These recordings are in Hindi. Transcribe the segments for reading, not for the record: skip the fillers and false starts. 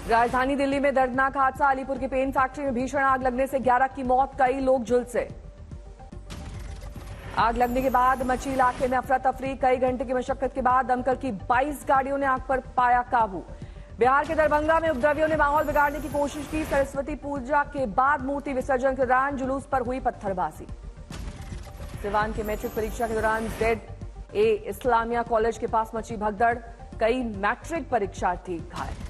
राजधानी दिल्ली में दर्दनाक हादसा। अलीपुर की पेन फैक्ट्री में भीषण आग लगने से 11 की मौत, कई लोग झुलसे। आग लगने के बाद मची इलाके में अफरा तफरी। कई घंटे की मशक्कत के बाद दमकल की 22 गाड़ियों ने आग पर पाया काबू। बिहार के दरभंगा में उपद्रवियों ने माहौल बिगाड़ने की कोशिश की। सरस्वती पूजा के बाद मूर्ति विसर्जन के दौरान जुलूस पर हुई पत्थरबाजी। सिवान के मैट्रिक परीक्षा के दौरान ZA इस्लामिया कॉलेज के पास मची भगदड़, कई मैट्रिक परीक्षार्थी घायल।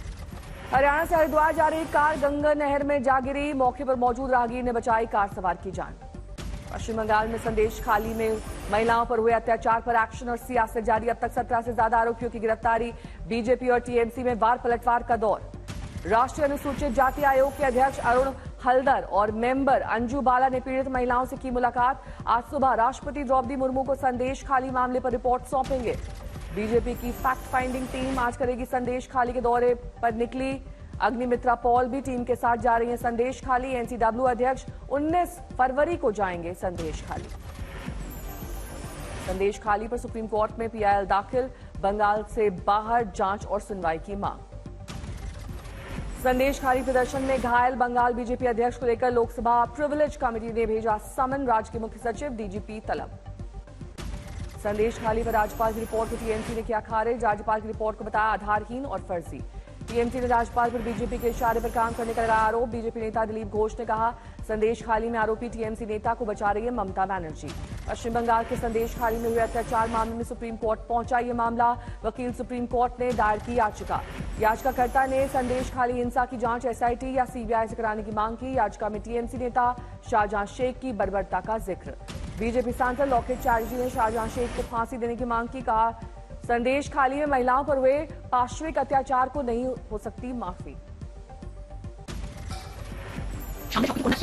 हरियाणा से हरिद्वार जा रही कार गंगा नहर में जा गिरी। मौके पर मौजूद राहगीर ने बचाई कार सवार की जान। पश्चिम बंगाल में संदेश खाली में महिलाओं पर हुए अत्याचार पर एक्शन और सियासत जारी। अब तक 17 से ज्यादा आरोपियों की गिरफ्तारी। बीजेपी और टीएमसी में वार पलटवार का दौर। राष्ट्रीय अनुसूचित जाति आयोग के अध्यक्ष अरुण हल्दर और मेंबर अंजू बाला ने पीड़ित महिलाओं से की मुलाकात। आज सुबह राष्ट्रपति द्रौपदी मुर्मू को संदेश खाली मामले पर रिपोर्ट सौंपेंगे। बीजेपी की फैक्ट फाइंडिंग टीम आज करेगी संदेश खाली के दौरे पर निकली। अग्निमित्रा पॉल भी टीम के साथ जा रही हैं संदेश खाली। एनसीडब्ल्यू अध्यक्ष 19 फरवरी को जाएंगे संदेश खाली। संदेश खाली पर सुप्रीम कोर्ट में PIL दाखिल। बंगाल से बाहर जांच और सुनवाई की मांग। संदेश खाली प्रदर्शन में घायल बंगाल बीजेपी अध्यक्ष को लेकर लोकसभा प्रिविलेज कमेटी ने भेजा समन। राज्य के मुख्य सचिव DGP तलब। संदेश खाली पर राज्यपाल की रिपोर्ट को टीएमसी ने किया खारिज। राज्यपाल की रिपोर्ट को बताया आधारहीन और फर्जी। टीएमसी ने राज्यपाल पर बीजेपी के इशारे पर काम करने का लगाया आरोप। बीजेपी नेता दिलीप घोष ने कहा संदेश खाली में आरोपी टीएमसी नेता को बचा रही है ममता बनर्जी। पश्चिम बंगाल के संदेश खाली में हुए अत्याचार मामले में सुप्रीम कोर्ट पहुंचा ये मामला। वकील सुप्रीम कोर्ट ने दायर की याचिका। याचिकाकर्ता ने संदेश खाली हिंसा की जांच SIT या CBI से कराने की मांग की। याचिका में टीएमसी नेता शाहजहां शेख की बर्बरता का जिक्र। बीजेपी सांसद लॉकेट चैटर्जी ने शाहजहां शेख को फांसी देने की मांग की। कहा संदेश खाली में महिलाओं पर हुए पाशविक अत्याचार को नहीं हो सकती माफी।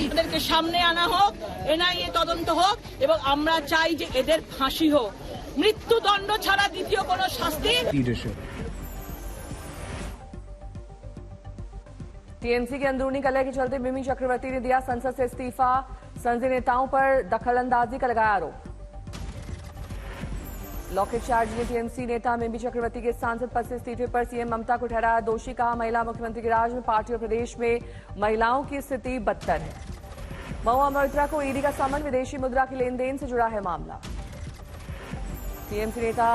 এদেরকে সামনে আনা হোক, NIA তদন্ত হোক এবং আমরা চাই যে এদের ফাঁসি হোক। মৃত্যুদণ্ড ছাড়া দ্বিতীয় কোনো শাস্তি। टीएमसी के अंदरूनी कलह के चलते मिमी चक्रवर्ती ने दिया संसद से इस्तीफा। संसदीय नेताओं पर दखलंदाजी का लगाया आरोप। लॉकेट चैटर्जी ने टीएमसी नेता मिमी चक्रवर्ती के सांसद पद से इस्तीफे पर सीएम ममता को ठहराया दोषी। कहा महिला मुख्यमंत्री के राज में पार्टी और प्रदेश में महिलाओं की स्थिति बदतर है। महुआ मोइत्रा को ईडी का समन। विदेशी मुद्रा के लेन देन से जुड़ा है मामला। टीएमसी नेता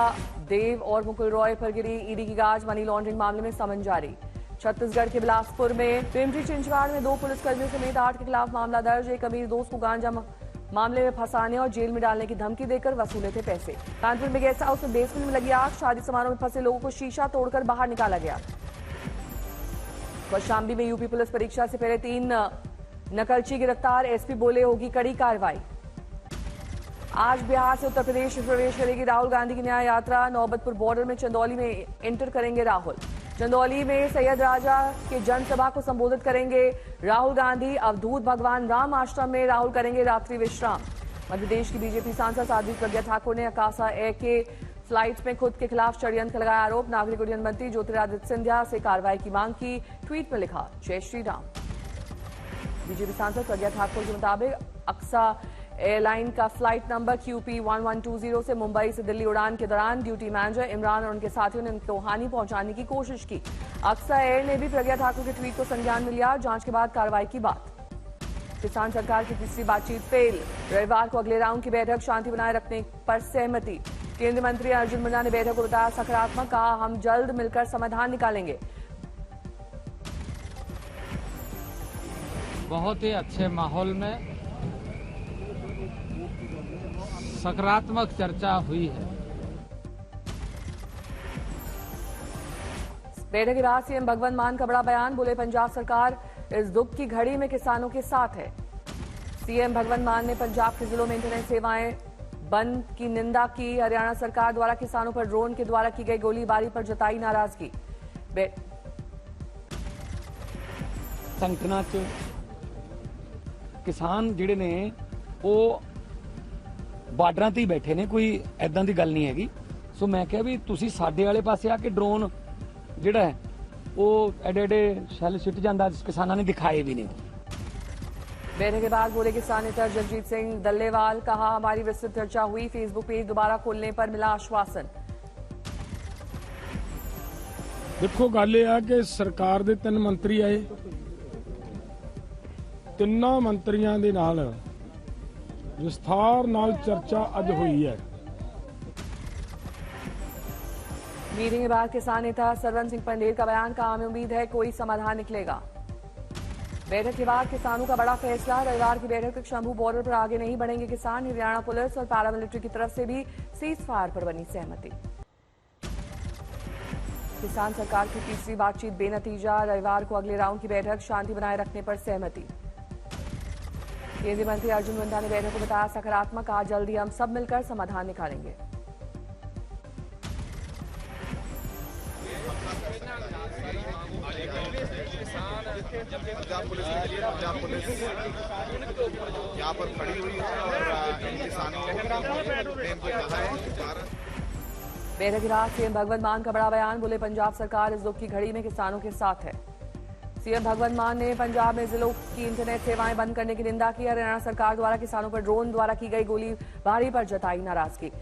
देव और मुकुल रॉय पर गिरी ईडी की गाज। मनी लॉन्ड्रिंग मामले में समन जारी। छत्तीसगढ़ के बिलासपुर में पिंपरी चिंचवाड़ में 2 पुलिसकर्मियों समेत 8 के खिलाफ मामला दर्ज। एक अमीर दोस्त को गांजा मामले में फंसाने और जेल में डालने की धमकी देकर वसूले थे पैसे। कानपुर में गेस्ट हाउस में बेसमेंट में लगी आग। शादी समारोह में फंसे लोगों को शीशा तोड़कर बाहर निकाला गया। कौशाम्बी में यूपी पुलिस परीक्षा से पहले 3 नकलची गिरफ्तार। एसपी बोले होगी कड़ी कार्रवाई। आज बिहार से उत्तर प्रदेश में प्रवेश करेगी राहुल गांधी की न्याय यात्रा। नौबतपुर बॉर्डर में चंदौली में एंटर करेंगे राहुल। चंदौली में सैयद राजा के जनसभा को संबोधित करेंगे राहुल गांधी। अवधूत भगवान राम आश्रम में राहुल करेंगे रात्रि विश्राम। मध्य प्रदेश की बीजेपी सांसद साध्वी प्रज्ञा ठाकुर ने अकासा एयर के फ्लाइट में खुद के खिलाफ षड्यंत्र लगाया आरोप। नागरिक उड्डयन मंत्री ज्योतिरादित्य सिंधिया से कार्रवाई की मांग की। ट्वीट में लिखा जय श्री राम। बीजेपी सांसद प्रज्ञा ठाकुर के मुताबिक अक्सा एयरलाइन का फ्लाइट नंबर QP 1120 से मुंबई से दिल्ली उड़ान के दौरान ड्यूटी मैनेजर इमरान और उनके साथियों ने उनको हानि पहुंचाने की कोशिश की। अक्सा एयर ने भी प्रज्ञा ठाकुर के ट्वीट को संज्ञान में लिया। जांच के बाद कार्रवाई की बात। किसान सरकार की तीसरी बातचीत फेल। रविवार को अगले राउंड की बैठक शांति बनाए रखने पर सहमति। केंद्रीय मंत्री अर्जुन मुंडा ने बैठक को बताया सकारात्मक। कहा हम जल्द मिलकर समाधान निकालेंगे। बहुत ही अच्छे माहौल में सकारात्मक चर्चा हुई है। बैठक के बाद सीएम भगवंत मान का बड़ा बयान। बोले पंजाब सरकार इस दुख की घड़ी में किसानों के साथ है। सीएम भगवंत मान ने पंजाब के जिलों में इंटरनेट सेवाएं बंद की निंदा की। हरियाणा सरकार द्वारा किसानों पर ड्रोन के द्वारा की गई गोलीबारी पर जताई नाराजगी। संगठनां च किसान जिहड़े ने वो ਬਾਰਡਰਾਂ ਤੇ ਹੀ ਬੈਠੇ ਨੇ, ਕੋਈ ਐਦਾਂ ਦੀ ਗੱਲ ਨਹੀਂ ਹੈਗੀ। ਸੋ ਮੈਂ ਕਿਹਾ ਵੀ ਤੁਸੀਂ ਸਾਡੇ ਵਾਲੇ ਪਾਸੇ ਆ ਕੇ ਡਰੋਨ ਜਿਹੜਾ ਹੈ ਉਹ ਐਡੇ ਐਡੇ ਸ਼ੈਲ ਸਿੱਟ ਜਾਂਦਾ, ਕਿਸਾਨਾਂ ਨੇ ਦਿਖਾਏ ਵੀ ਨਹੀਂ। बैठक के बाद बोले किसान नेता जगजीत सिंह दल्लेवाल। कहा हमारी विस्तृत चर्चा हुई। फेसबुक पेज दोबारा खोलने पर मिला आश्वासन। देखो गल यह है कि सरकार दे 3 मंत्री आए, तिन्नों मंत्रियों दे नाल विस्तार नाल चर्चा अज हुई है। मीटिंग के बाद किसान नेता सरवन सिंह पंडेर का बयान, कहा में उम्मीद है कोई समाधान निकलेगा। बैठक के बाद किसानों का बड़ा फैसला, रविवार की बैठक तक शंभू बॉर्डर पर आगे नहीं बढ़ेंगे किसान। हरियाणा पुलिस और पैरामिलिट्री की तरफ से भी सीज फायर पर बनी सहमति। किसान सरकार की तीसरी बातचीत बेनतीजा, रविवार को अगले राउंड की बैठक, शांति बनाए रखने पर सहमति। केंद्रीय मंत्री अर्जुन मुंडा ने बैठक को बताया सकारात्मक, आज जल्दी हम सब मिलकर समाधान निकालेंगे। पंजाब पुलिस यहाँ पर खड़ी हुई है और किसानों ने कहा है। बैठक के बाद सीएम भगवंत मान का बड़ा बयान, बोले पंजाब सरकार इस दुख की घड़ी में किसानों के साथ है। सीएम भगवंत मान ने पंजाब में जिलों की इंटरनेट सेवाएं बंद करने की निंदा की। हरियाणा सरकार द्वारा किसानों पर ड्रोन द्वारा की गई गोलीबारी पर जताई नाराजगी।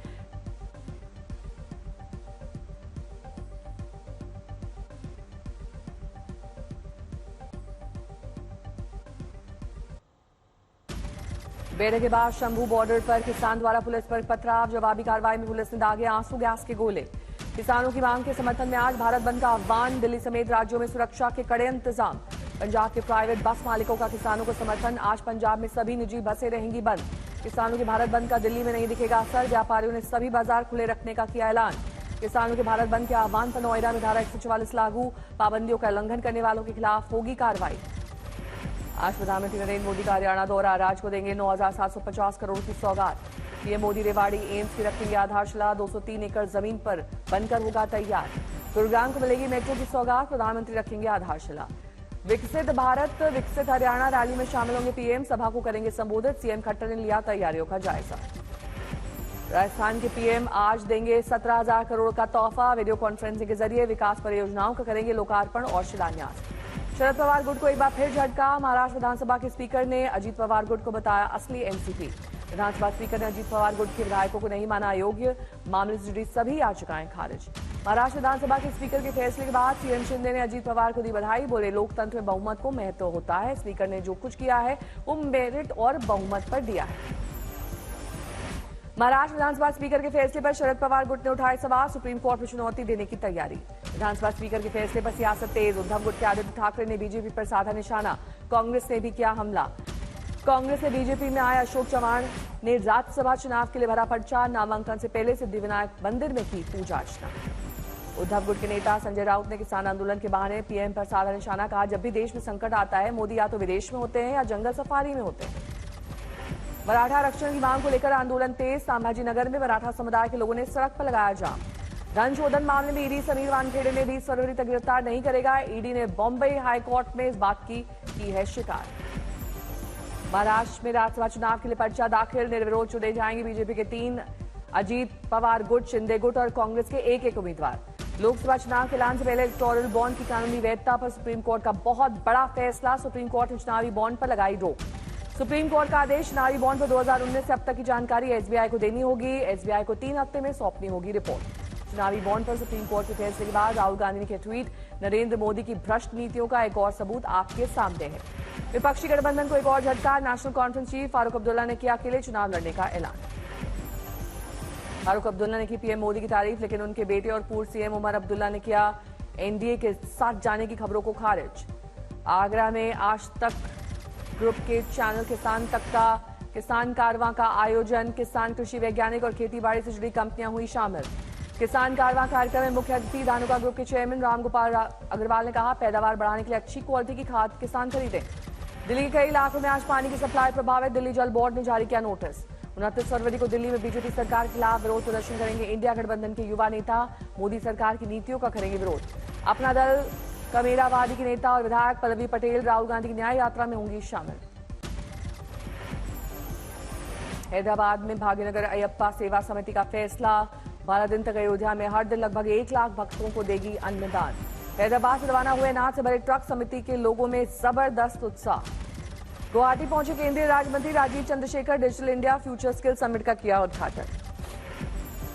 बैठक के बाद शंभू बॉर्डर पर किसान द्वारा पुलिस पर पथराव, जवाबी कार्रवाई में पुलिस ने दागे आंसू गैस के गोले। किसानों की मांग के समर्थन में आज भारत बंद का आह्वान, दिल्ली समेत राज्यों में सुरक्षा के कड़े इंतजाम। पंजाब के प्राइवेट बस मालिकों का किसानों को समर्थन, आज पंजाब में सभी निजी बसें रहेंगी बंद। किसानों के भारत बंद का दिल्ली में नहीं दिखेगा असर, व्यापारियों ने सभी बाजार खुले रखने का किया ऐलान। किसानों के भारत बंद के आह्वान पर नोएडा में धारा 144 लागू, पाबंदियों का उल्लंघन करने वालों के खिलाफ होगी कार्रवाई। आज प्रधानमंत्री नरेंद्र मोदी का हरियाणा दौरा, राज्य को देंगे 9,750 करोड़ की सौगात। पीएम मोदी रेवाड़ी एम्स की रखेंगे आधारशिला, 203 एकड़ जमीन पर बनकर होगा तैयार। गुरुग्राम को मिलेगी मेट्रो की सौगात, प्रधानमंत्री रखेंगे आधारशिला। विकसित भारत विकसित हरियाणा रैली में शामिल होंगे पीएम, सभा को करेंगे संबोधित। सीएम खट्टर ने लिया तैयारियों का जायजा। राजस्थान के पीएम आज देंगे 17,000 करोड़ का तोहफा, वीडियो कॉन्फ्रेंसिंग के जरिए विकास परियोजनाओं का करेंगे लोकार्पण और शिलान्यास। शरद पवार गुट को एक बार फिर झटका, महाराष्ट्र विधानसभा के स्पीकर ने अजीत पवार गुट को बताया असली एनसीपी। विधानसभा स्पीकर ने अजीत पवार गुट के विधायकों को नहीं माना अयोग्य, मामले से जुड़ी सभी याचिकाएं खारिज। महाराष्ट्र विधानसभा के स्पीकर के फैसले के बाद सीएम शिंदे ने अजीत पवार को दी बधाई, बोले लोकतंत्र में बहुमत को महत्व होता है, स्पीकर ने जो कुछ किया है वो मेरिट और बहुमत पर दिया है। महाराष्ट्र विधानसभा स्पीकर के फैसले पर शरद पवार गुट ने उठाए सवाल, सुप्रीम कोर्ट में चुनौती देने की तैयारी। विधानसभा स्पीकर के फैसले पर सियासत तेज, उद्धव गुट के आदित्य ठाकरे ने बीजेपी पर साधा निशाना, कांग्रेस ने भी किया हमला। कांग्रेस ने बीजेपी में आए अशोक चव्हाण ने राज्यसभा चुनाव के लिए भरा पर्चा, नामांकन से पहले सिद्धिविनायक मंदिर में की पूजा अर्चना। उद्धव गुट के नेता संजय राउत ने किसान आंदोलन के बहाने पीएम पर साधा निशाना, कहा जब भी देश में संकट आता है मोदी या तो विदेश में होते हैं या जंगल सफारी में होते हैं। मराठा आरक्षण की मांग को लेकर आंदोलन तेज, संभाजी नगर में मराठा समुदाय के लोगों ने सड़क पर लगाया जाम। धन शोधन मामले में ईडी समीर वानखेड़े ने 20 फरवरी तक गिरफ्तार नहीं करेगा, ईडी ने बॉम्बे हाईकोर्ट में इस बात की है शिकार। महाराष्ट्र में राज्यसभा चुनाव के लिए पर्चा दाखिल, निर्विरोध चुने जाएंगे बीजेपी के 3, अजीत पवार गुट, शिंदे गुट और कांग्रेस के एक उम्मीदवार। लोकसभा चुनाव के ऐलान से पहले इलेक्टोरल बॉन्ड की कानूनी वैधता पर सुप्रीम कोर्ट का बहुत बड़ा फैसला, सुप्रीम कोर्ट ने चुनावी बॉन्ड पर लगाई रोक। सुप्रीम कोर्ट का आदेश, चुनावी बॉन्ड पर 2019 से अब तक की जानकारी एसबीआई को देनी होगी, एसबीआई को 3 हफ्ते में सौंपनी होगी रिपोर्ट। चुनावी बॉन्ड पर सुप्रीम कोर्ट के फैसले के बाद राहुल गांधी के ट्वीट, नरेंद्र मोदी की भ्रष्ट नीतियों का एक और सबूत आपके सामने है। विपक्षी गठबंधन को एक और झटका, national conference chief Farooq Abdullah ने किया अकेले चुनाव लड़ने का ऐलान। फारूक अब्दुल्ला ने की पीएम मोदी की तारीफ, लेकिन उनके बेटे और पूर्व सीएम उमर अब्दुल्ला ने किया एनडीए के साथ जाने की खबरों को खारिज। आगरा में आज तक ग्रुप के चैनल किसान तक का किसान कारवां का आयोजन, किसान कृषि वैज्ञानिक और खेतीबाड़ी से जुड़ी कंपनियां हुई शामिल। किसान कारवां कार्यक्रम में मुख्य अतिथि धानुका ग्रुप के चेयरमैन रामगोपाल अग्रवाल ने कहा पैदावार बढ़ाने के लिए अच्छी क्वालिटी की खाद किसान खरीदें। दिल्ली के कई इलाकों में आज पानी की सप्लाई प्रभावित, दिल्ली जल बोर्ड ने जारी किया नोटिस। 29 फरवरी को दिल्ली में बीजेपी सरकार के खिलाफ विरोध प्रदर्शन करेंगे इंडिया गठबंधन के युवा नेता, मोदी सरकार की नीतियों का करेंगे विरोध। अपना दल कमेरावादी के नेता और विधायक पल्लवी पटेल राहुल गांधी की न्याय यात्रा में होंगी शामिल। हैदराबाद में भाग्यनगर अयप्पा सेवा समिति का फैसला, 12 दिन तक अयोध्या में हर दिन लगभग 1 लाख भक्तों को देगी अन्नदान। हैदराबाद से रवाना हुए अनाज से भरे ट्रक, समिति के लोगों में जबरदस्त उत्साह। गुवाहाटी पहुंचे केंद्रीय राज्य मंत्री Rajeev Chandrasekhar, digital India future skill summit का किया उद्घाटन।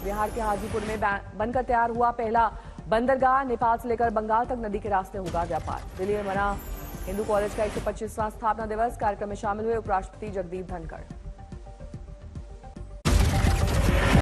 बिहार के हाजीपुर में बनकर तैयार हुआ पहला बंदरगाह नेपाल से लेकर बंगाल तक नदी के रास्ते होगा व्यापार। दिल्ली में मना हिंदू कॉलेज का 125वां स्थापना दिवस। कार्यक्रम में शामिल हुए उपराष्ट्रपति जगदीप धनखड़।